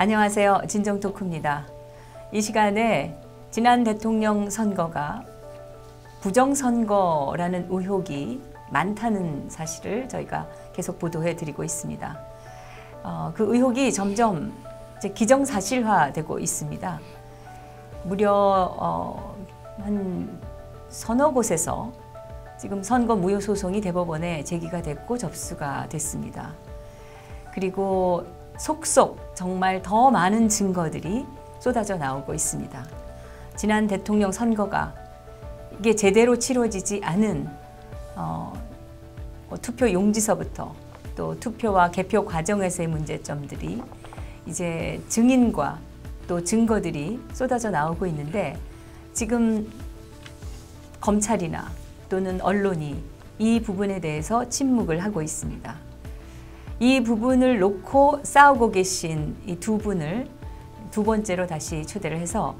안녕하세요. 진정토크입니다. 이 시간에 지난 대통령 선거가 부정선거라는 의혹이 많다는 사실을 저희가 계속 보도해 드리고 있습니다. 그 의혹이 점점 이제 기정사실화되고 있습니다. 무려 한 서너 곳에서 지금 선거 무효 소송이 대법원에 제기가 됐고 접수가 됐습니다. 그리고 속속 정말 더 많은 증거들이 쏟아져 나오고 있습니다. 지난 대통령 선거가 이게 제대로 치러지지 않은 투표 용지서부터 또 투표와 개표 과정에서의 문제점들이 이제 증인과 또 증거들이 쏟아져 나오고 있는데 지금 검찰이나 또는 언론이 이 부분에 대해서 침묵을 하고 있습니다. 이 부분을 놓고 싸우고 계신 이 두 분을 두 번째로 다시 초대를 해서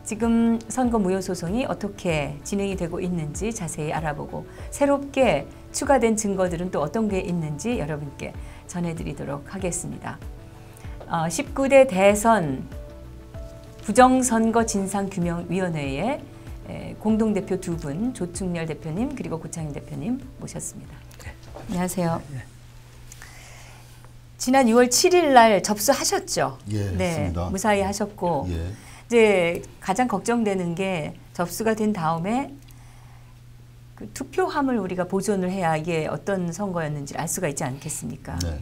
지금 선거 무효 소송이 어떻게 진행이 되고 있는지 자세히 알아보고 새롭게 추가된 증거들은 또 어떤 게 있는지 여러분께 전해드리도록 하겠습니다. 19대 대선 부정선거 진상규명위원회의 공동대표 두 분, 조충렬 대표님 그리고 고창현 대표님 모셨습니다. 네. 안녕하세요. 네. 지난 6월 7일 날 접수하셨죠? 예, 네, 했습니다. 무사히 하셨고 예. 이제 가장 걱정되는 게 접수가 된 다음에 그 투표함을 우리가 보존을 해야 이게 어떤 선거였는지 알 수가 있지 않겠습니까? 네.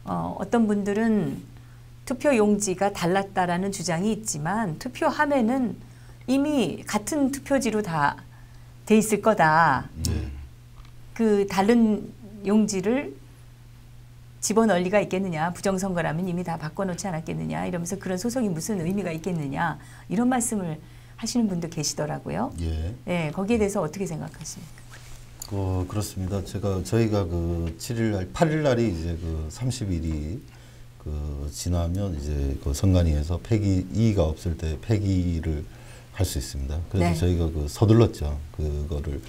어떤 분들은 투표 용지가 달랐다라는 주장이 있지만 투표함에는 이미 같은 투표지로 다 돼 있을 거다. 그 다른 용지를 집어넣을 리가 있겠느냐. 부정선거라면 이미 다 바꿔놓지 않았겠느냐. 이러면서 그런 소송이 무슨 의미가 있겠느냐. 이런 말씀을 하시는 분도 계시더라고요. 예. 네, 거기에 대해서 어떻게 생각하십니까? 그렇습니다. 저희가 그 7일 날, 8일 날이 이제 그 30일이 지나면 이제 그 선관위에서 이의가 없을 때 폐기를 할 수 있습니다. 그래서 네. 저희가 서둘렀죠. 그거를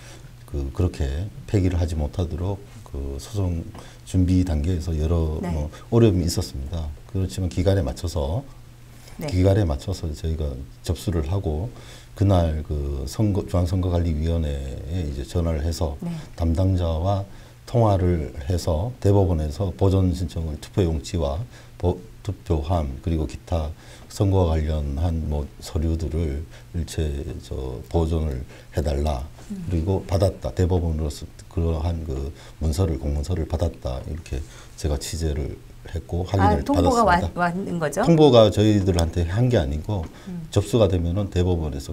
그렇게 폐기를 하지 못하도록 그 소송 준비 단계에서 여러 네. 어려움이 있었습니다. 그렇지만 기간에 맞춰서 저희가 접수를 하고 그날 그 중앙선거관리위원회에 이제 전화를 해서 네. 담당자와 통화를 해서 대법원에서 보존 신청을 투표용지와 투표함 그리고 기타 선거와 관련한 서류들을 일체 보존을 해달라. 그리고 받았다. 대법원으로서 그러한 공문서를 받았다. 이렇게 제가 취재를 했고 확인을 통보가 받았습니다. 왔는 거죠? 통보가 저희들한테 한 게 아니고 접수가 되면은 대법원에서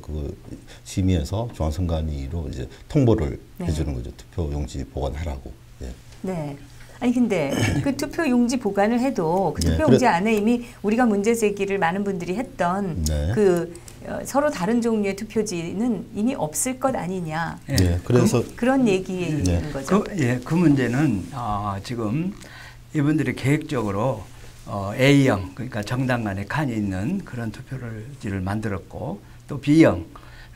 심의해서 중앙선관위로 이제 통보를 네. 해주는 거죠. 투표용지 보관하라고. 예. 네. 아니 근데 그 투표용지 보관을 해도 그 투표용지 안에 이미 우리가 문제 제기를 많은 분들이 했던 네. 서로 다른 종류의 투표지는 이미 없을 것 아니냐. 네. 그래서 그런 얘기인 네. 거죠. 그 문제는 지금 이분들이 계획적으로 A형 그러니까 정당 간에 칸이 있는 그런 투표지를 만들었고 또 B형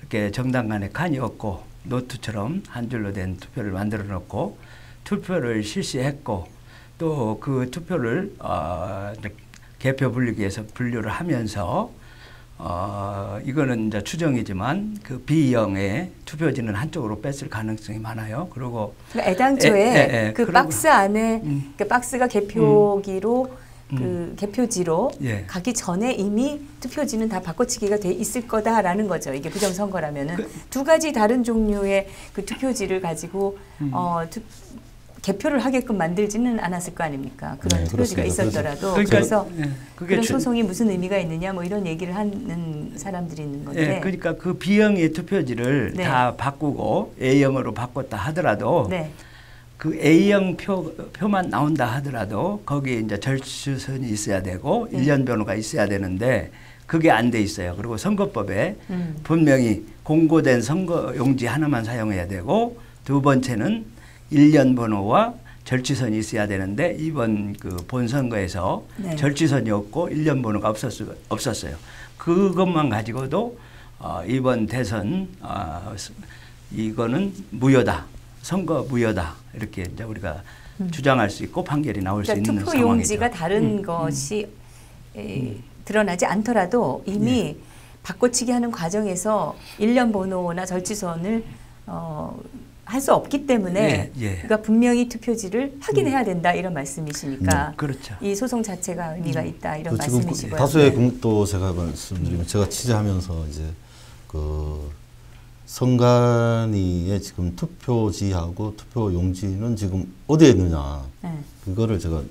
이렇게 정당 간에 칸이 없고 노트처럼 한 줄로 된 투표를 만들어 놓고 투표를 실시했고 또 그 투표를 개표 분류기에서 분류를 하면서 이거는 이제 추정이지만 그 B형의 투표지는 한쪽으로 뺐을 가능성이 많아요. 그리고 그러니까 애당초에 그 박스 안에 그 박스가 개표기로 그 개표지로 예. 가기 전에 이미 투표지는 다 바꿔치기가 돼 있을 거다라는 거죠. 이게 부정선거라면은 두 가지 다른 종류의 그 투표지를 가지고 개표를 하게끔 만들지는 않았을 거 아닙니까? 그런 네, 투표지가 있었더라도 그래서 그런 소송이 무슨 의미가 있느냐 뭐 이런 얘기를 하는 사람들이 있는 건데. 네, 그러니까 그 B형의 투표지를 네. 다 바꾸고 A형으로 바꿨다 하더라도 네. 그 A형 표만 나온다 하더라도 거기에 이제 절취선이 있어야 되고 일련 번호가 있어야 되는데 그게 안 돼 있어요. 그리고 선거법에 분명히 공고된 선거용지 하나만 사용해야 되고 두 번째는 일련 번호와 절취선이 있어야 되는데 이번 그 본선거에서 네. 절취선이 없고 일련 번호가 없었어요. 그것만 가지고도 이번 대선 이거는 무효다. 선거 무효다. 이렇게 이제 우리가 주장할 수 있고 판결이 나올 수 있는 상황이죠. 투표용지가 다른 것이 드러나지 않더라도 이미 바꿔치기 하는 과정에서 일련 번호나 절취선을 할 수 없기 때문에 그러니까 분명히 투표지를 확인해야 된다 이런 말씀이시니까 그렇죠. 이 소송 자체가 의미가 있다 이런 말씀이시고요. 다수의 또 제가 말씀드리면 제가 취재하면서 이제 그 선관위의 지금 투표지하고 투표용지는 지금 어디에 있느냐 그거를 제가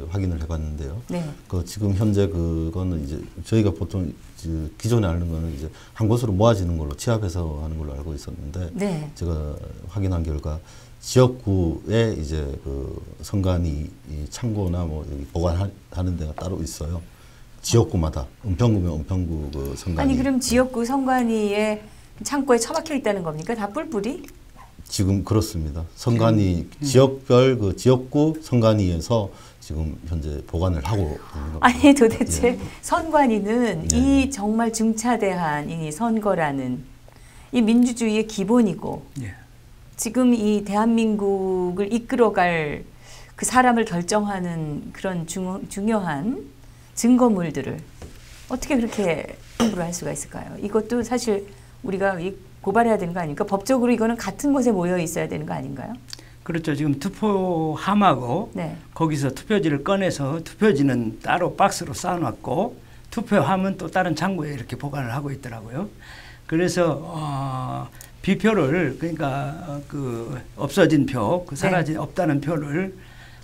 확인을 해봤는데요. 그 지금 현재 그거는 이제 저희가 보통 기존에 아는 거는 이제 한 곳으로 모아지는 걸로 취합해서 하는 걸로 알고 있었는데 제가 확인한 결과 지역구에 이제 그 선관위 창고나 뭐 보관하는 데가 따로 있어요. 지역구마다 은평구면 은평구 그 선관위. 아니 그럼 지역구 선관위에 창고에 처박혀 있다는 겁니까? 다 뿔뿔이? 지금 그렇습니다. 선관위 지역별 그 지역구 선관위에서 지금 현재 보관을 하고 있는 겁니다. 아니 도대체 선관위는 이 정말 중차대한 이 선거라는 이 민주주의의 기본이고 지금 이 대한민국을 이끌어갈 그 사람을 결정하는 그런 중요한 증거물들을 어떻게 그렇게 함부로 할 수가 있을까요? 이것도 사실 우리가 고발해야 되는 거 아닙니까? 법적으로 이거는 같은 곳에 모여 있어야 되는 거 아닌가요? 그렇죠. 지금 투표함하고 거기서 투표지를 꺼내서 투표지는 따로 박스로 쌓아놨고 투표함은 또 다른 창고에 이렇게 보관을 하고 있더라고요. 그래서 비표를 그러니까 그 없어진 표, 그 사라진 없다는 표를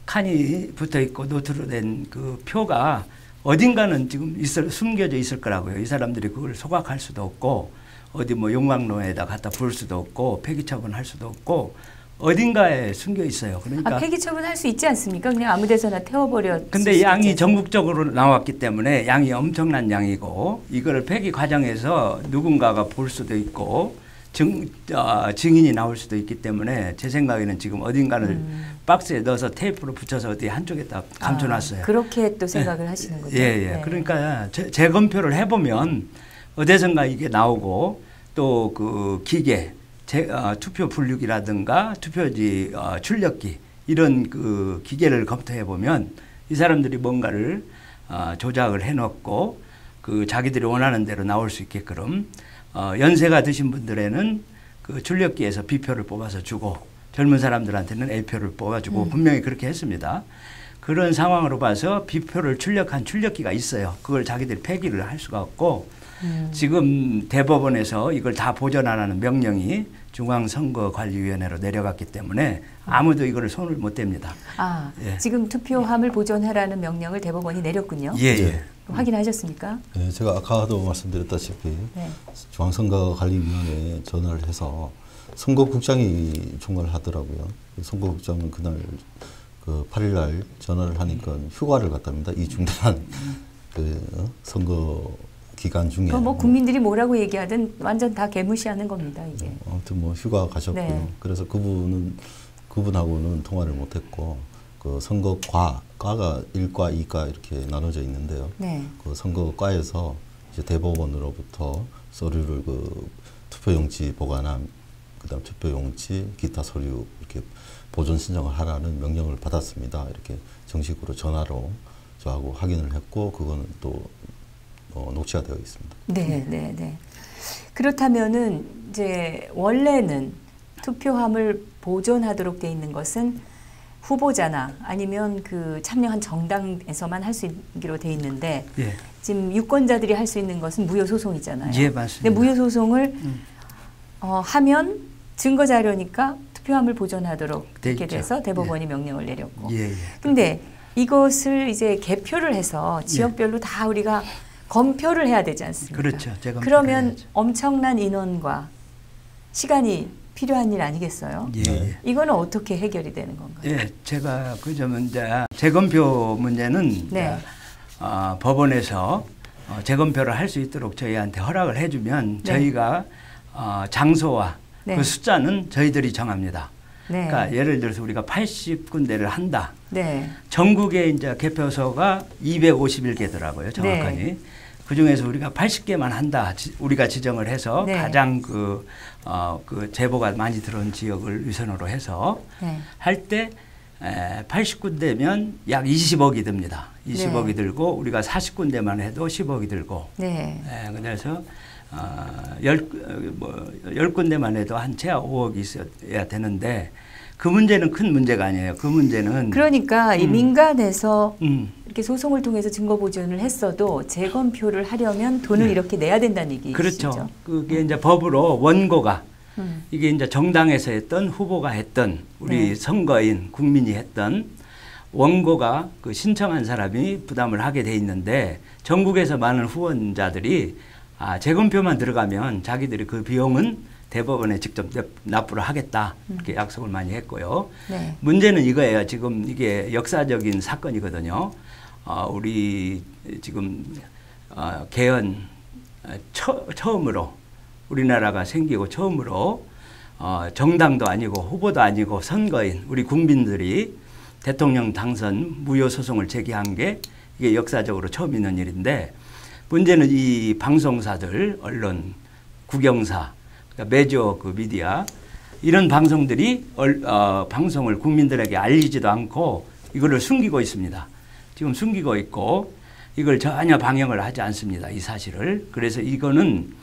칸이 붙어 있고 노트로 된 그 표가 어딘가는 지금 숨겨져 있을 거라고요. 이 사람들이 그걸 소각할 수도 없고 어디 뭐 용광로에다 갖다 부을 수도 없고 폐기 처분할 수도 없고 어딘가에 숨겨 있어요. 그러니까 폐기 처분할 수 있지 않습니까? 그냥 아무데서나 태워버려. 근데 양이 전국적으로 나왔기 때문에 양이 엄청난 양이고 이거를 폐기 과정에서 누군가가 볼 수도 있고 증인이 나올 수도 있기 때문에 제 생각에는 지금 어딘가를 박스에 넣어서 테이프로 붙여서 어디 한쪽에다 감춰놨어요. 그렇게 또 생각을 하시는군요. 그러니까 재검표를 해보면 어디선가 이게 나오고 또 그 기계 투표 분류기라든가 투표지 출력기 이런 그 기계를 검토해 보면 이 사람들이 뭔가를 조작을 해놓고 그 자기들이 원하는 대로 나올 수 있게끔 연세가 드신 분들에는 그 출력기에서 B표를 뽑아서 주고 젊은 사람들한테는 A표를 뽑아주고 분명히 그렇게 했습니다. 그런 상황으로 봐서 B표를 출력한 출력기가 있어요. 그걸 자기들이 폐기를 할 수가 없고 지금 대법원에서 이걸 다 보존하라는 명령이 중앙선거관리위원회로 내려갔기 때문에 아무도 이걸 손을 못 댑니다. 지금 투표함을 보존하라는 명령을 대법원이 내렸군요. 확인하셨습니까? 네, 제가 아까도 말씀드렸다시피 중앙선거관리위원회에 전화를 해서 선거국장이 총괄을 하더라고요. 선거국장은 그날 그 8일 날 전화를 하니까 휴가를 갔답니다. 이 중대한 그 선거 기간 중에 뭐 국민들이 뭐라고 얘기하든 완전 다 개무시하는 겁니다. 이게. 아무튼 뭐 휴가 가셨고요. 그래서 그분하고는 통화를 못했고 그 선거과가 1과, 2과 이렇게 나눠져 있는데요. 그 선거과에서 이제 대법원으로부터 서류를 그 투표용지 보관함, 그다음 투표용지, 기타 서류 이렇게 보존 신청을 하라는 명령을 받았습니다. 이렇게 정식으로 전화로 저하고 확인을 했고 그거는 또 녹취가 되어 있습니다. 네. 그렇다면은 이제 원래는 투표함을 보존하도록 돼 있는 것은 후보자나 아니면 그 참여한 정당에서만 할 수 있기로 돼 있는데 지금 유권자들이 할 수 있는 것은 무효 소송이잖아요. 맞습니다. 근데 무효 소송을 하면 증거 자료니까 투표함을 보존하도록 이렇게 돼서 대법원이 명령을 내렸고. 근데 이것을 이제 개표를 해서 지역별로 다 우리가 검표를 해야 되지 않습니까? 그렇죠. 그러면 해야죠. 엄청난 인원과 시간이 필요한 일 아니겠어요? 이거는 어떻게 해결이 되는 건가요? 제가 그 점은 이제 재검표 문제는 법원에서 재검표를 할 수 있도록 저희한테 허락을 해주면 저희가 장소와 그 숫자는 저희들이 정합니다. 그러니까 예를 들어서 우리가 80군데를 한다. 전국에 이제 개표소가 251개더라고요, 정확하니. 그 중에서 우리가 80개만 한다. 우리가 지정을 해서 가장 그 제보가 많이 들어온 지역을 위선으로 해서 할 때 80군데면 약 20억이 듭니다. 20억이 들고 우리가 40군데만 해도 10억이 들고 그래서 10군데만 해도 한 채 5억이 있어야 되는데 그 문제는 큰 문제가 아니에요. 그 문제는 그러니까 이 민간에서 이렇게 소송을 통해서 증거 보존을 했어도 재검표를 하려면 돈을 이렇게 내야 된다는 얘기죠. 그렇죠. 그게 이제 법으로 원고가 이게 이제 정당에서 했던 후보가 했던 우리 선거인 국민이 했던 원고가 그 신청한 사람이 부담을 하게 돼 있는데 전국에서 많은 후원자들이 재검표만 들어가면 자기들이 그 비용은 대법원에 직접 납부를 하겠다 이렇게 약속을 많이 했고요. 문제는 이거예요. 지금 이게 역사적인 사건이거든요. 우리 지금 개헌 처음으로 우리나라가 생기고 처음으로 정당도 아니고 후보도 아니고 선거인 우리 국민들이 대통령 당선 무효 소송을 제기한 게 이게 역사적으로 처음 있는 일인데 문제는 이 방송사들, 언론, 국영사, 그러니까 메이저 그 미디어 이런 방송들이 방송을 국민들에게 알리지도 않고 이거를 숨기고 있습니다. 지금 숨기고 있고 이걸 전혀 방영을 하지 않습니다. 이 사실을. 그래서 이거는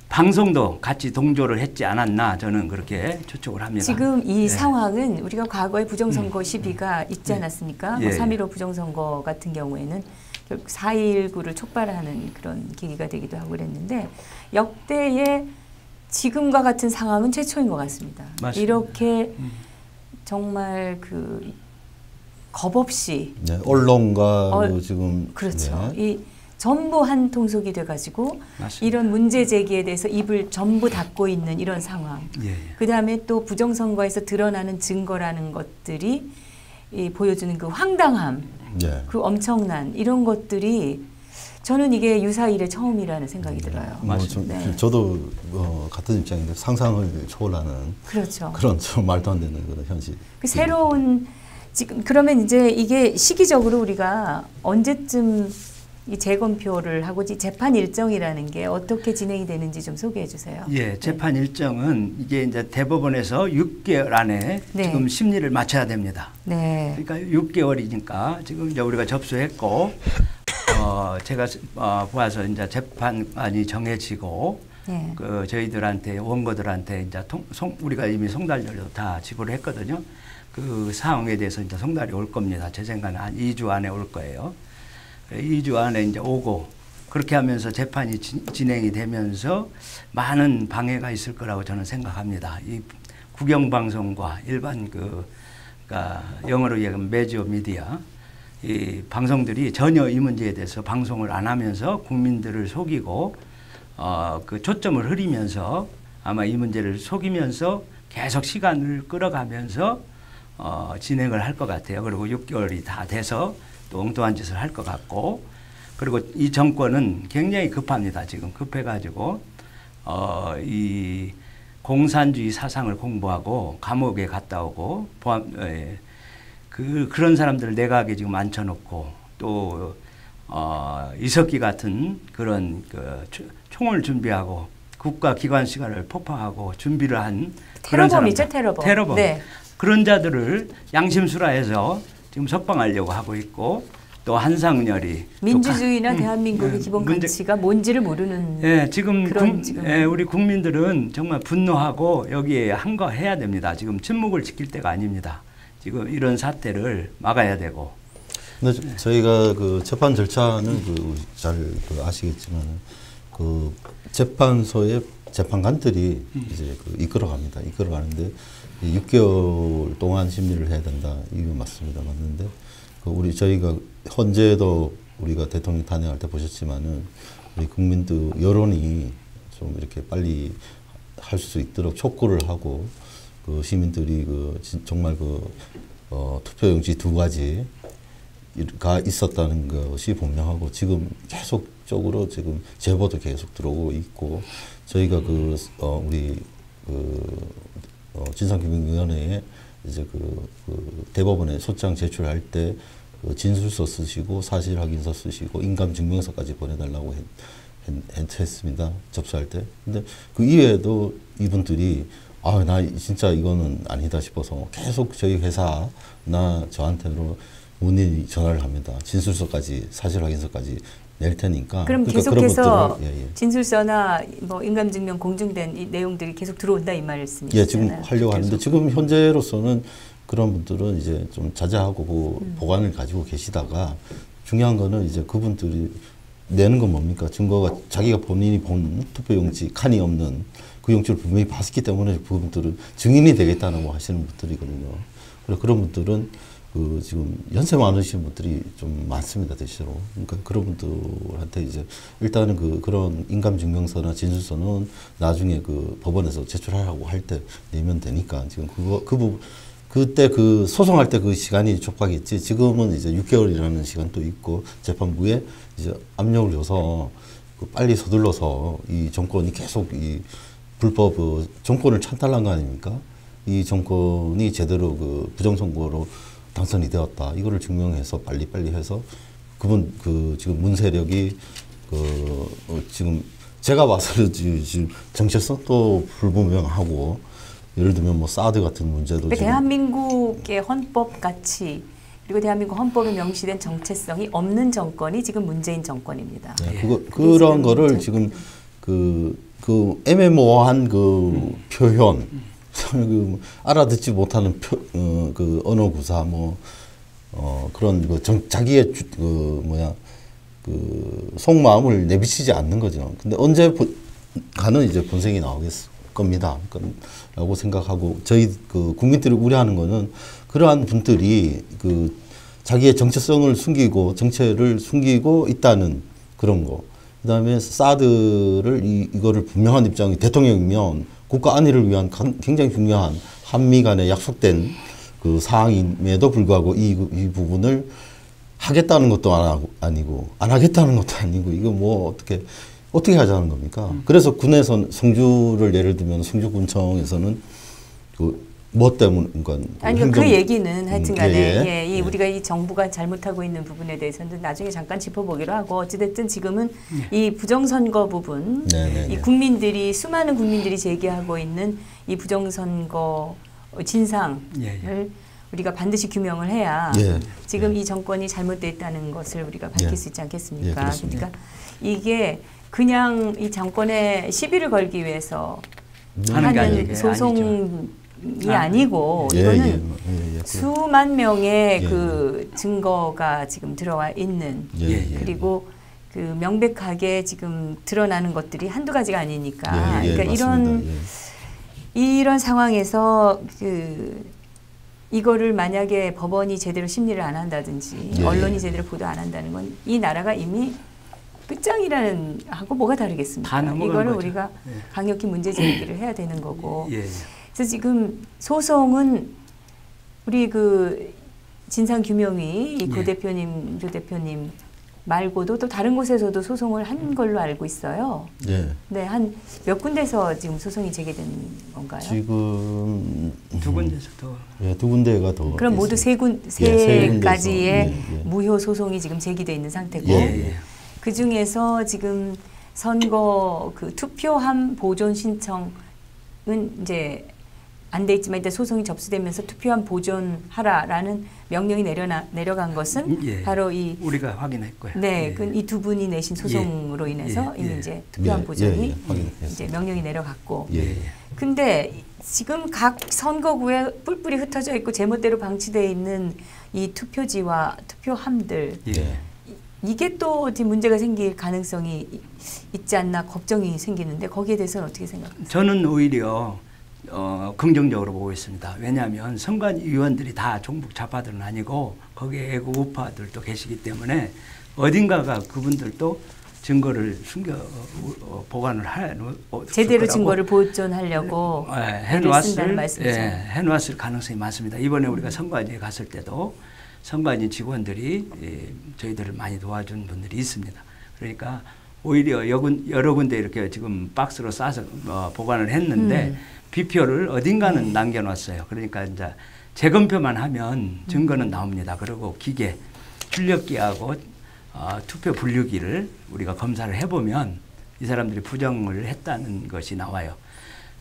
방송도 같이 동조를 했지 않았나 저는 그렇게 추측을 합니다. 지금 이 상황은 우리가 과거에 부정선거 시비가 있지 않았습니까? 3.15 부정선거 같은 경우에는 결국 4.19를 촉발하는 그런 계기가 되기도 하고 그랬는데 역대의 지금과 같은 상황은 최초인 것 같습니다. 맞습니다. 이렇게 정말 그 겁 없이 언론과 지금 그렇죠. 이 전부 한 통속이 돼가지고 맞습니다. 이런 문제 제기에 대해서 입을 전부 닫고 있는 이런 상황. 그 다음에 또 부정선거에서 드러나는 증거라는 것들이 보여주는 그 황당함, 그 엄청난 이런 것들이 저는 이게 유사 이래 처음이라는 생각이 들어요. 저도 같은 입장인데 상상을 초월하는 그렇죠. 그런 좀 말도 안 되는 그런 현실. 그 새로운 지금 그러면 이제 이게 시기적으로 우리가 언제쯤 이 재검표를 하고 재판 일정이라는 게 어떻게 진행이 되는지 좀 소개해 주세요. 재판 일정은 이게 이제 대법원에서 6개월 안에 지금 심리를 마쳐야 됩니다. 그러니까 6개월이니까 지금 이제 우리가 접수했고 제가 보아서 이제 재판이 정해지고 그 저희들한테 원고들한테 이제 우리가 이미 송달료도 다 지불을 했거든요. 그 사항에 대해서 이제 송달이 올 겁니다. 제 생각은 한 2주 안에 올 거예요. 2주 안에 이제 오고 그렇게 하면서 재판이 진행이 되면서 많은 방해가 있을 거라고 저는 생각합니다. 이 국영방송과 일반 그러니까 영어로 얘기하면 메이저 미디어 이 방송들이 전혀 이 문제에 대해서 방송을 안 하면서 국민들을 속이고 그 초점을 흐리면서 아마 이 문제를 속이면서 계속 시간을 끌어가면서 진행을 할 것 같아요. 그리고 6개월이 다 돼서 또 엉뚱한 짓을 할 것 같고 그리고 이 정권은 굉장히 급합니다. 지금 급해가지고 이 공산주의 사상을 공부하고 감옥에 갔다 오고 그런 사람들을 내각에 지금 앉혀놓고 또 이석기 같은 그런 총을 준비하고 국가기관 시간을 폭파하고 준비를 한 테러범이죠. 테러범. 그런 자들을 양심수라해서 지금 석방하려고 하고 있고 또 한상열이 민주주의나 대한민국의 기본 가치가 뭔지를 모르는 지금 우리 국민들은 정말 분노하고 여기에 한거해야 됩니다. 지금 침묵을 지킬 때가 아닙니다. 지금 이런 사태를 막아야 되고. 근데 저희가 그 재판 절차는 잘 아시겠지만 그 재판소의 재판관들이 이제 이끌어갑니다. 이끌어가는데 6개월 동안 심리를 해야 된다. 이거 맞습니다. 맞는데 저희가 현재도 우리가 대통령 탄핵할 때 보셨지만은 우리 국민들 여론이 좀 이렇게 빨리 할 수 있도록 촉구를 하고 그 시민들이 정말 투표용지 2가지가 있었다는 것이 분명하고 지금 계속적으로 지금 제보도 계속 들어오고 있고 저희가 우리 진상규명위원회에 이제 대법원에 소장 제출할 때 진술서 쓰시고 사실 확인서 쓰시고 인감 증명서까지 보내달라고 했습니다. 접수할 때. 근데 그 이외에도 이분들이 아, 나 진짜 이거는 아니다 싶어서 계속 저희 회사나 저한테로 문의 전화를 합니다. 진술서까지 사실 확인서까지 낼 테니까. 그럼 그러니까 계속해서 그런 것들을, 진술서나 뭐 인감증명 공증된 이 내용들이 계속 들어온다 이 말씀이시잖아요. 예, 지금 하려고 하는데 지금 현재로서는 그런 분들은 이제 좀 자제하고 보관을 가지고 계시다가 중요한 거는 이제 그분들이 내는 건 뭡니까? 증거가 자기가 본인이 본 투표용지 칸이 없는 그 용지를 분명히 봤기 때문에 그분들은 증인이 되겠다고 하시는 분들이거든요. 그래서 그런 분들은 그 지금 연세 많으신 분들이 좀 많습니다, 대체로. 그러니까 그런 분들한테 이제 일단은 그런 인감증명서나 진술서는 나중에 그 법원에서 제출하라고 할 때 내면 되니까 지금 그때 그 소송할 때 그 시간이 촉박했지. 지금은 이제 6개월이라는 시간도 있고 재판부에 이제 압력을 줘서 빨리 서둘러서 이 정권이 계속 이 불법 정권을 찬탈한 거 아닙니까? 이 정권이 제대로 그 부정선거로 당선이 되었다. 이거를 증명해서 빨리빨리 해서 그분 지금 문세력이 지금 제가 봐서는 지금 정체성도 불분명하고 예를 들면 뭐 사드 같은 문제도 대한민국의 헌법 가치 그리고 대한민국 헌법에 명시된 정체성이 없는 정권이 지금 문재인 정권입니다. 네, 그런 거를 지금 그 애매모호한 그 표현, 알아듣지 못하는 그 언어 구사 그런 자기의 속마음을 내비치지 않는 거죠. 근데 언제 가는 이제 본색이 겁니다. 라고 생각하고 저희 국민들이 우려하는 거는 그러한 분들이 자기의 정체성을 숨기고 정체를 숨기고 있다는 그런 거. 그다음에 사드를 이거를 분명한 입장이 대통령이면 국가 안위를 위한 굉장히 중요한 한미 간에 약속된 그 사항임에도 불구하고 이 부분을 하겠다는 것도 아니고 안 하겠다는 것도 아니고 이거 뭐 어떻게 하자는 겁니까? 그래서 군에서 성주를 예를 들면 성주군청에서는 뭐 때문에 아니 그 얘기는 하여튼간에 우리가 이 정부가 잘못하고 있는 부분에 대해서는 나중에 잠깐 짚어보기로 하고 어찌됐든 지금은 이 부정선거 부분, 이 수많은 국민들이 제기하고 있는 이 부정선거 진상을 우리가 반드시 규명을 해야 지금 이 정권이 잘못되어 있다는 것을 우리가 밝힐 수 있지 않겠습니까? 그러니까 이게 그냥 이 정권에 시비를 걸기 위해서 하는 소송이 아니고 이거는 수만 명의 그 증거가 지금 들어와 있는 그리고 그 명백하게 지금 드러나는 것들이 한두 가지가 아니니까 그러니까 이런 상황에서 이거를 만약에 법원이 제대로 심리를 안 한다든지 언론이 제대로 보도 안 한다는 건 이 나라가 이미 끝장이라는 하고 뭐가 다르겠습니까? 이거를 우리가 강력히 문제 제기를 해야 되는 거고. 그래서 지금 소송은 우리 진상규명위 조 대표님 말고도 또 다른 곳에서도 소송을 한 걸로 알고 있어요. 네, 한 몇 군데서 지금 소송이 제기된 건가요? 지금 두 군데서 더. 두 군데가 더. 그럼 모두 세 가지의 무효 소송이 지금 제기돼 있는 상태고. 그 중에서 지금 선거 투표함 보존 신청은 이제 안 돼 있지만 일단 소송이 접수되면서 투표함 보존하라라는 명령이 내려간 것은 바로 우리가 확인했고요. 네, 이 두 분이 내신 소송으로 인해서 이미 이제 투표함 보존이 이제 명령이 내려갔고. 근데 지금 각 선거구에 뿔뿔이 흩어져 있고 제멋대로 방치되어 있는 이 투표지와 투표함들. 이게 또 어디 문제가 생길 가능성이 있지 않나 걱정이 생기는데 거기에 대해서는 어떻게 생각하세요? 저는 오히려 긍정적으로 보고 있습니다. 왜냐하면 선관위원들이 다 종북 좌파들은 아니고 거기에 애국 우파들도 계시기 때문에 어딘가가 그분들도 증거를 보관을 제대로 증거를 보존하려고 해놓았을 가능성이 많습니다. 이번에 우리가 선관위에 갔을 때도 선관위 직원들이 저희들을 많이 도와준 분들이 있습니다. 그러니까 오히려 여러 군데 이렇게 지금 박스로 싸서 보관을 했는데 비표를 어딘가는 남겨놨어요. 그러니까 이제 재검표만 하면 증거는 나옵니다. 그리고 기계, 출력기하고 투표 분류기를 우리가 검사를 해보면 이 사람들이 부정을 했다는 것이 나와요.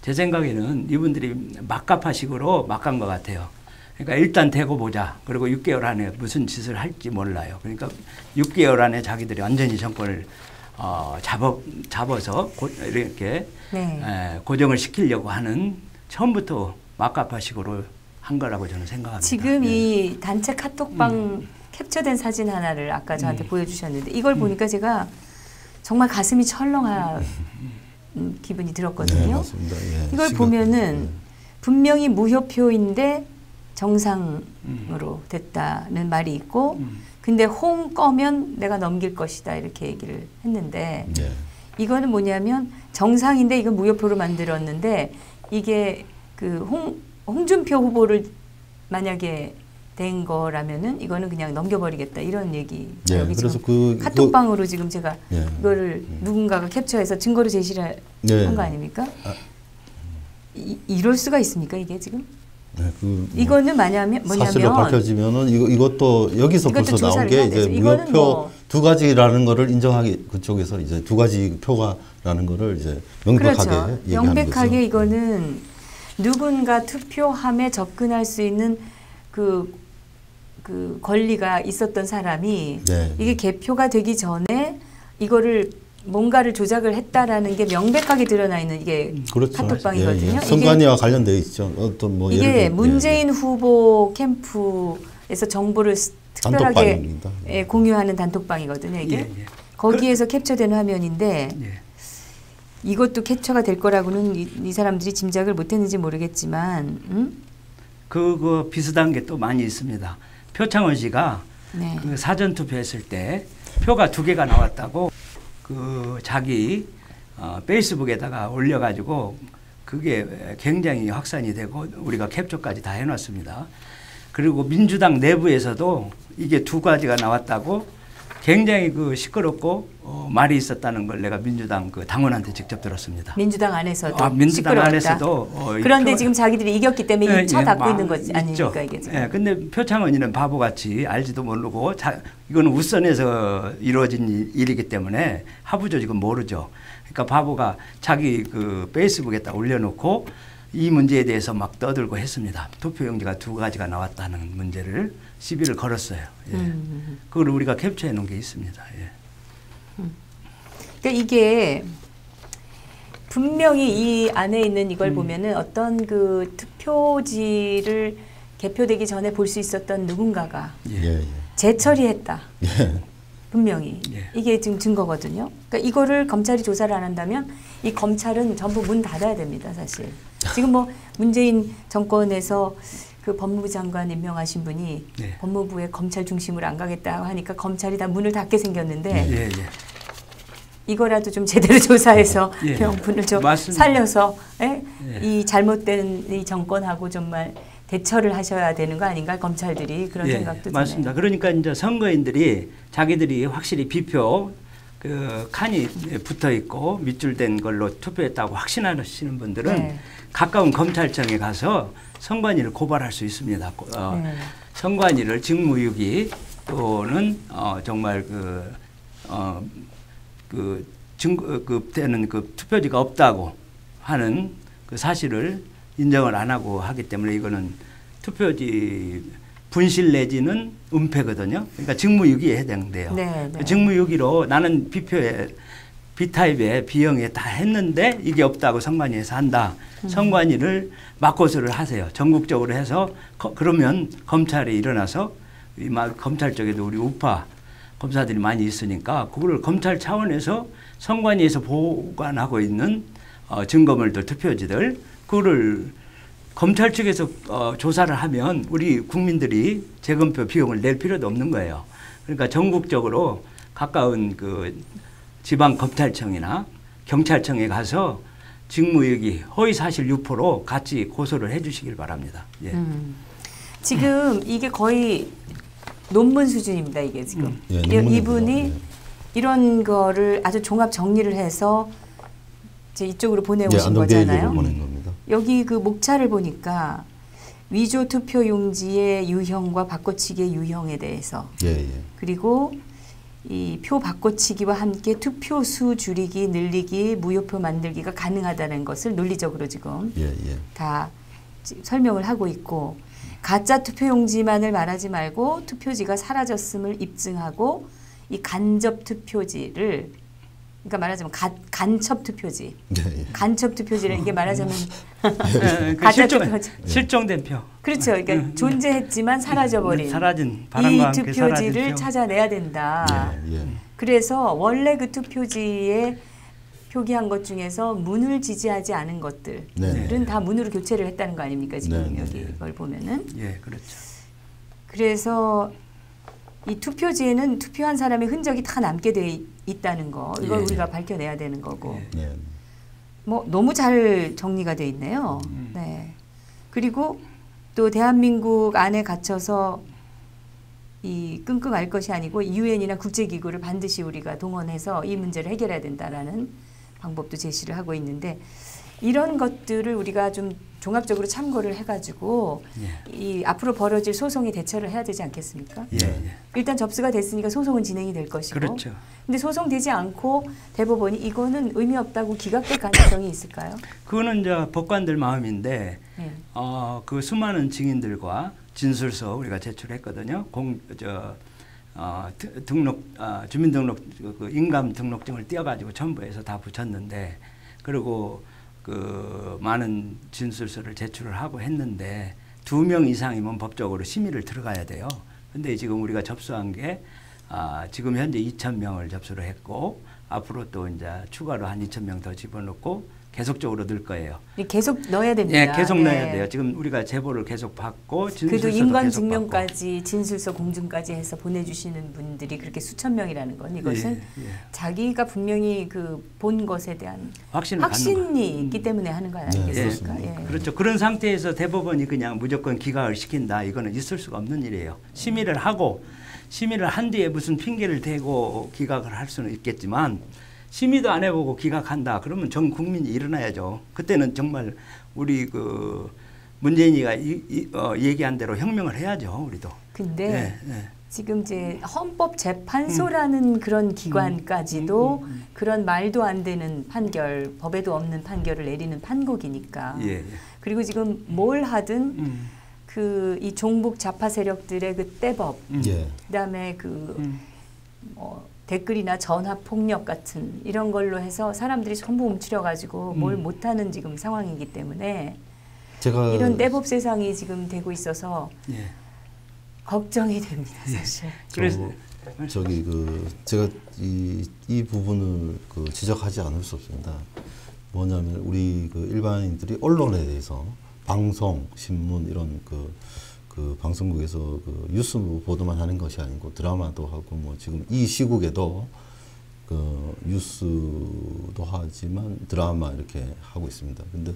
제 생각에는 이분들이 막가파식으로 막 간 것 같아요. 그러니까 일단 대고 보자. 그리고 6개월 안에 무슨 짓을 할지 몰라요. 그러니까 6개월 안에 자기들이 완전히 정권을 잡아서 이렇게 네. 고정을 시키려고 하는 처음부터 막가파식으로 한 거라고 저는 생각합니다. 지금 이 단체 카톡방 캡처된 사진 하나를 아까 저한테 보여주셨는데 이걸 보니까 제가 정말 가슴이 철렁한 기분이 들었거든요. 네, 맞습니다. 예, 이걸 보면은 분명히 무효표인데 정상으로 됐다는 말이 있고 근데 홍 꺼면 내가 넘길 것이다 이렇게 얘기를 했는데 예. 이거는 뭐냐면 정상인데 이건 무효표로 만들었는데 이게 그 홍준표 후보를 만약에 된 거라면은 이거는 그냥 넘겨버리겠다 이런 얘기. 예, 여기 그래서 지금 카톡방으로 지금 제가 이거를 누군가가 캡처해서 증거로 제시를 한 거 아닙니까? 이럴 수가 있습니까 이게 지금? 네, 이거는 뭐냐면 사실로 밝혀지면은 이것도 여기서 벌써 나온 게 이제 무효표 두 가지라는 거를 인정하기 그쪽에서 이제 두 가지 표가라는 거를 이제 명백하게 그렇죠. 얘기하는 명백하게 거죠. 이거는 누군가 투표함에 접근할 수 있는 그 권리가 있었던 사람이 네. 이게 개표가 되기 전에 이거를 뭔가를 조작을 했다라는 게 명백하게 드러나 있는 이게 그렇죠. 카톡방이거든요. 예, 예. 선관위와 관련되어 있죠. 어떤 뭐 이게 문재인 후보 캠프에서 정보를 특별하게 공유하는 단톡방이거든요. 이게 거기에서 캡처된 화면인데 이것도 캡처가 될 거라고는 이 사람들이 짐작을 못했는지 모르겠지만 그거 비슷한 게 또 많이 있습니다. 표창원 씨가 네. 그 사전 투표했을 때 표가 2개가 나왔다고 그 자기 페이스북에다가 올려가지고 그게 굉장히 확산이 되고 우리가 캡처까지 다 해놨습니다. 그리고 민주당 내부에서도 이게 2가지가 나왔다고 굉장히 그 시끄럽고 말이 있었다는 걸 내가 민주당 그 당원한테 직접 들었습니다. 민주당 안에서도 민주당 시끄럽다. 안에서도 그런데 지금 자기들이 이겼기 때문에 쳐닫고 있는 거지 아닙니까 이게 지금. 예, 근데 표창원이는 바보같이 알지도 모르고 이거는 웃선에서 이루어진 일이기 때문에 하부조직은 모르죠. 그러니까 바보가 자기 그 페이스북에다 올려놓고 이 문제에 대해서 막 떠들고 했습니다. 투표용지가 2가지가 나왔다는 문제를 시비를 걸었어요. 예. 그걸 우리가 캡처해 놓은 게 있습니다. 예. 그러니까 이게 분명히 이 안에 있는 이걸 보면은 어떤 그 투표지를 개표되기 전에 볼 수 있었던 누군가가 재처리했다. 분명히 이게 지금 증거거든요. 그러니까 이거를 검찰이 조사를 안 한다면 이 검찰은 전부 문 닫아야 됩니다. 사실 지금 뭐 문재인 정권에서 그 법무부 장관 임명하신 분이 법무부에 검찰 중심으로 안 가겠다 하니까 검찰이 다 문을 닫게 생겼는데 이거라도 좀 제대로 조사해서 명분을 좀 살려서 이 잘못된 이 정권하고 정말 대처를 하셔야 되는 거 아닌가 검찰들이 그런 생각도 맞습니다. 그러니까 이제 선거인들이 자기들이 확실히 비표 그 칸이 붙어 있고 밑줄된 걸로 투표했다고 확신하시는 분들은 가까운 검찰청에 가서 선관위를 고발할 수 있습니다. 선관위를 직무유기 또는 정말 되는 그 투표지가 없다고 하는 그 사실을 인정을 안 하고 하기 때문에 이거는 투표지 분실 내지는 은폐거든요. 그러니까 직무유기에 해당돼요. 직무유기로 나는 B타입의 B형에 다 했는데 이게 없다고 선관위에서 한다. 선관위를 맞고서를 하세요. 전국적으로 해서 그러면 검찰이 일어나서 검찰 쪽에도 우리 우파 검사들이 많이 있으니까 그거를 검찰 차원에서 선관위에서 보관하고 있는 증거물들 투표지들 그거를 검찰 측에서 조사를 하면 우리 국민들이 재검표 비용을 낼 필요도 없는 거예요. 그러니까 전국적으로 가까운 그 지방 검찰청이나 경찰청에 가서 직무유기 허위사실 유포로 같이 고소를 해 주시길 바랍니다. 지금 이게 거의 논문 수준입니다. 이게 지금 이분이 이런 거를 아주 종합 정리를 해서 이제 이쪽으로 보내오신 거잖아요. 보낸 겁니다. 여기 그 목차를 보니까 위조 투표 용지의 유형과 바꿔치기의 유형에 대해서 그리고 이 표 바꿔치기와 함께 투표수 줄이기, 늘리기, 무효표 만들기가 가능하다는 것을 논리적으로 지금 다 설명을 하고 있고, 가짜 투표용지만을 말하지 말고 투표지가 사라졌음을 입증하고 이 간접 투표지를, 그러니까 말하자면 간첩 투표지, 간첩 투표지를 이게 말하자면 가짜 투표지, 실종된 표. 그렇죠. 그러니까 존재했지만 사라져버린 사라진 이 투표지를 찾아내야 된다. 그래서 원래 그 투표지에 표기한 것 중에서 문을 지지하지 않은 것들은 다 문으로 교체를 했다는 거 아닙니까? 지금 여기 이걸 보면은. 예, 그렇죠. 그래서 이 투표지에는 투표한 사람의 흔적이 다 남게 돼 있다는 거, 이걸 우리가 밝혀내야 되는 거고. 뭐 너무 잘 정리가 돼 있네요. 네. 그리고 또 대한민국 안에 갇혀서 이 끙끙 앓 것이 아니고 유엔이나 국제기구를 반드시 우리가 동원해서 이 문제를 해결해야 된다라는 방법도 제시를 하고 있는데, 이런 것들을 우리가 좀 종합적으로 참고를 해가지고 이 앞으로 벌어질 소송에 대처를 해야 되지 않겠습니까? 일단 접수가 됐으니까 소송은 진행이 될 것이고, 그렇죠. 근데 소송되지 않고 대법원이 이거는 의미 없다고 기각될 가능성이 있을까요? 그거는 이제 법관들 마음인데 그 수많은 증인들과 진술서 우리가 제출했거든요. 주민등록 그 인감 등록증을 떼어가지고 첨부해서 다 붙였는데, 그리고 그 많은 진술서를 제출을 하고 했는데 2명 이상이면 법적으로 심의를 들어가야 돼요. 근데 지금 우리가 접수한 게 지금 현재 2,000명을 접수를 했고, 앞으로 또 이제 추가로 한 2,000명 더 집어넣고 계속적으로 늘 거예요. 계속 넣어야 됩니다. 예, 계속 넣어야 돼요. 지금 우리가 제보를 계속 받고 진술서도 그래도 인권 증명까지 진술서 공증까지 해서 보내주시는 분들이 그렇게 수천 명이라는 건, 이것은 자기가 분명히 그 본 것에 대한 확신이 있기 때문에 하는 거 아니겠습니까? 그렇죠. 그런 상태에서 대법원이 그냥 무조건 기각을 시킨다, 이거는 있을 수가 없는 일이에요. 심의를 하고, 심의를 한 뒤에 무슨 핑계를 대고 기각을 할 수는 있겠지만, 심의도 안 해보고 기각한다 그러면 전 국민이 일어나야죠. 그때는 정말 우리 그 문재인이가 얘기한 대로 혁명을 해야죠, 우리도. 근데 지금 이제 헌법재판소라는 그런 기관까지도 그런 말도 안 되는 판결, 법에도 없는 판결을 내리는 판국이니까. 그리고 지금 뭘 하든 그 이 종북 좌파 세력들의 그 떼법, 그다음에 댓글이나 전화 폭력 같은 이런 걸로 해서 사람들이 전부 움츠려가지고 뭘 못하는 지금 상황이기 때문에 제가 이런 떼법 세상이 지금 되고 있어서 걱정이 됩니다, 사실. 그래서 제가 이 부분을 지적하지 않을 수 없습니다. 뭐냐면 우리 일반인들이 언론에 대해서 방송, 신문 이런 그 방송국에서 뉴스 보도만 하는 것이 아니고 드라마도 하고, 뭐 지금 이 시국에도 뉴스도 하지만 드라마 이렇게 하고 있습니다. 근데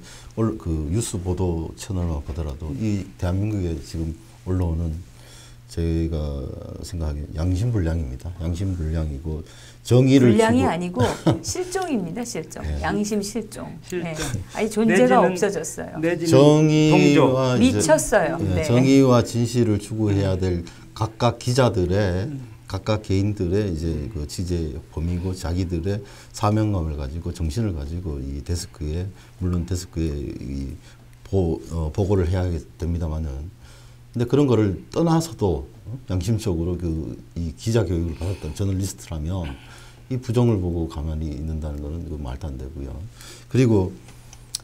뉴스 보도 채널만 보더라도 이 대한민국의 지금 언론은 제가 생각하기에 양심불량입니다. 양심불량이고 정의를 불량이 아니고 실종입니다. 실종. 양심 실종. 아니 존재가 없어졌어요. 정의와 미쳤어요. 정의와 진실을 추구해야 될 각각 기자들의 각각 개인들의 이제 그 취재 범위고, 자기들의 사명감을 가지고 정신을 가지고 이 데스크에, 물론 데스크에 이 보고를 해야 됩니다만은, 근데 그런 거를 떠나서도 양심적으로 이 기자 교육을 받았던 저널리스트라면 이 부정을 보고 가만히 있는다는 거는 말도 안 되고요. 그리고